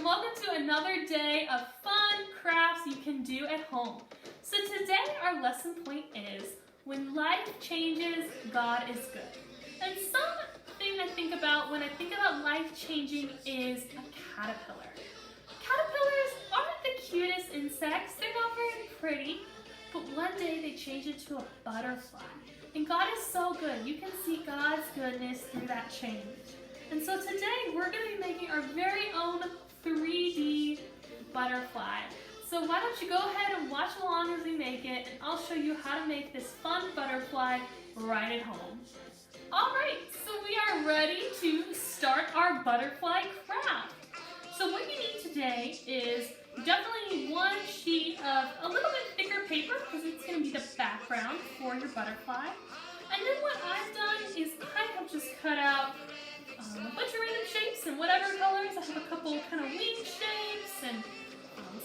welcome to another day of fun crafts you can do at home. So today our lesson point is, when life changes, God is good. And something I think about when I think about life changing is a caterpillar. Caterpillars aren't the cutest insects, they're not very pretty, but one day they change into a butterfly. And God is so good. You can see God's goodness through that change. And so today we're going to be making our very own 3D butterfly. So why don't you go ahead and watch along as we make it, and I'll show you how to make this fun butterfly right at home. Alright, so we are ready to start our butterfly craft. So what you need today is, you definitely need one sheet of a little bit thicker paper because it's going to be the background for your butterfly. And then what I've done is I have just cut out a bunch of random shapes in whatever colors. I have a couple kind of wing shapes and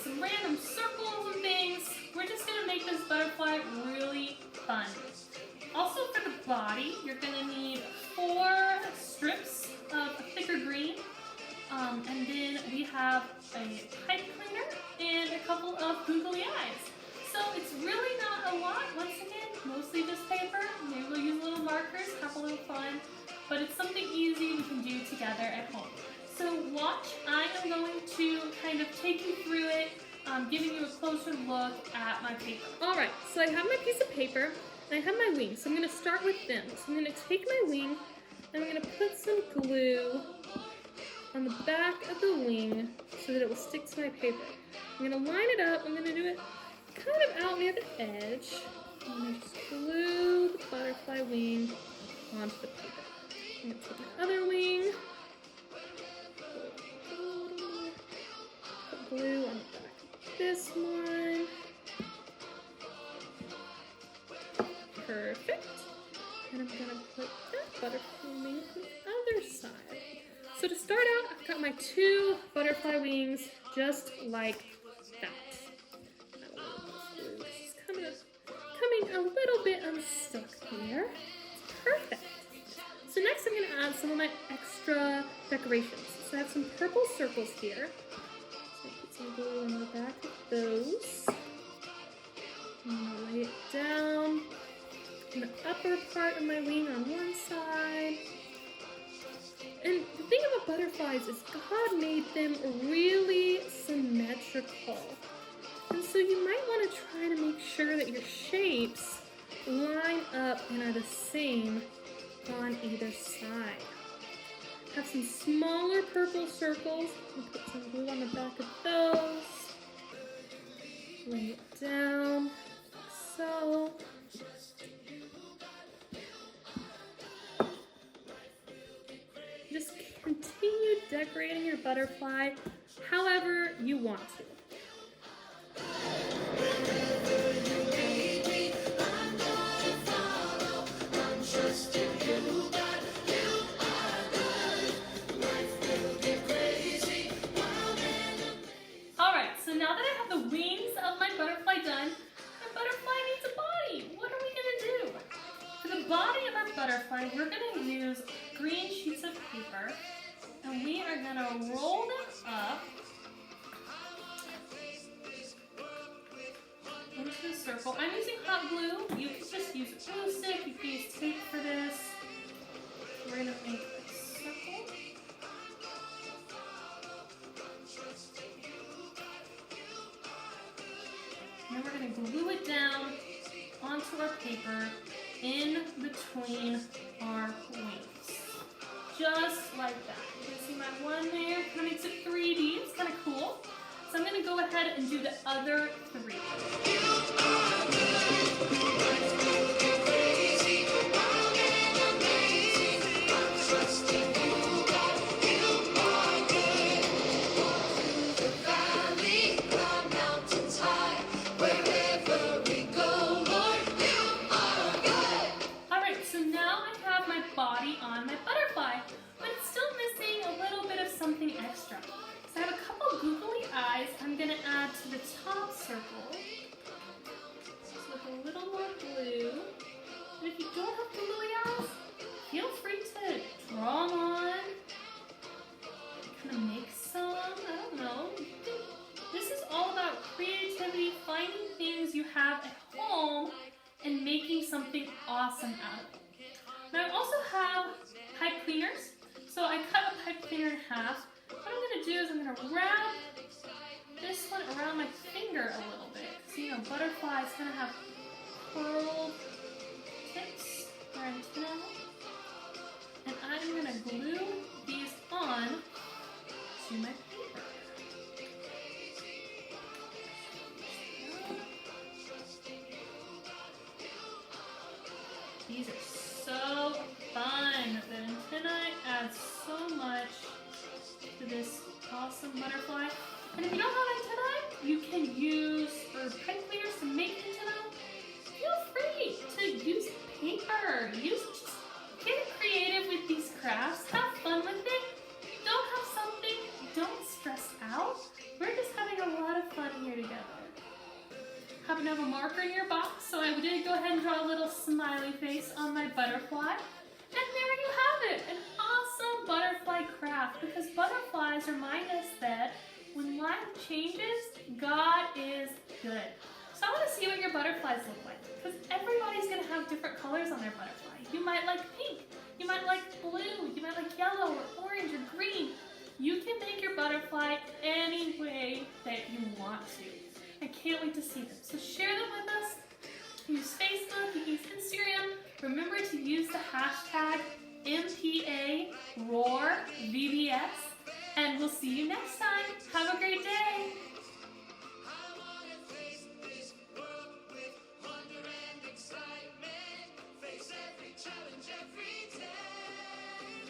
some random circles and things. We're just going to make this butterfly really fun. Also for the body, you're going to need 4 strips of a thicker green. And then we have a pipe cleaner and a couple of googly eyes. So it's really not a lot, once again, mostly just paper. Maybe we'll use little markers, have a little fun, but it's something easy we can do together at home. So watch, I am going to kind of take you through it, giving you a closer look at my paper. Alright, so I have my piece of paper, and I have my wings, so I'm going to start with them. So I'm going to take my wing, and I'm going to put some glue on the back of the wing so that it will stick to my paper. I'm going to line it up, I'm going to do it kind of out near the edge. I'm going to just glue the butterfly wing onto the paper. I'm going to take my other wing, put glue on the back of this one. Perfect. And I'm going to put that butterfly wing on the other side. So to start out, I've got my 2 butterfly wings just like that. It's coming a little bit unstuck here. Perfect. So next I'm going to add some of my extra decorations. So I have some purple circles here. So I put some glue on the back of those. I'm going to lay it down in the upper part of my wing on one side. And the thing about butterflies is God made them really symmetrical. And so you might want to try to make sure that your shapes line up and are the same on either side. Have some smaller purple circles. I'll put some glue on the back of those. Lay it down, like so. Just continue decorating your butterfly however you want to. Alright, so now that I have the wings of my butterfly done, my butterfly needs a body. What are we going to do? For the body of our butterfly, we're going to use green sheets of paper, and we are going to roll them up into a circle. I'm using hot glue. You can just use a glue stick. You can use tape for this. We're going to make a circle. And then we're going to glue it down onto our paper in between our wings. Just like that. You can see my one there, kind of makes it 3D. It's kind of cool. So I'm going to go ahead and do the other 3. Alright, so now I have my body on my butterfly, but it's still missing a little bit of something extra. So I have a couple googly eyes I'm going to add to the top circle. Just with a little more glue. half. What I'm going to do is I'm going to wrap this one around my finger a little bit. So, you know, butterflies kind of have curled tips or antennae. And I'm going to glue these on to my paper. These are so fun. The antennae add so much to this awesome butterfly. And if you don't have antennae, you can use pipe cleaners to make antennae. Feel free to use paper. Just get creative with these crafts. Have fun with it. Don't have something. Don't stress out. We're just having a lot of fun here together. Happen to have a marker in your box, so I did go ahead and draw a little smiley face on my butterfly. And there you have it, an awesome butterfly craft, because butterflies remind us that when life changes, God is good. So I want to see what your butterflies look like, because everybody's going to have different colors on their butterfly. You might like pink, you might like blue, you might like yellow or orange or green. You can make your butterfly any way that you want to. I can't wait to see them. So share them with us. Use Facebook, use Instagram. Remember to use the hashtag MPA Roar VBS, and we'll see you next time.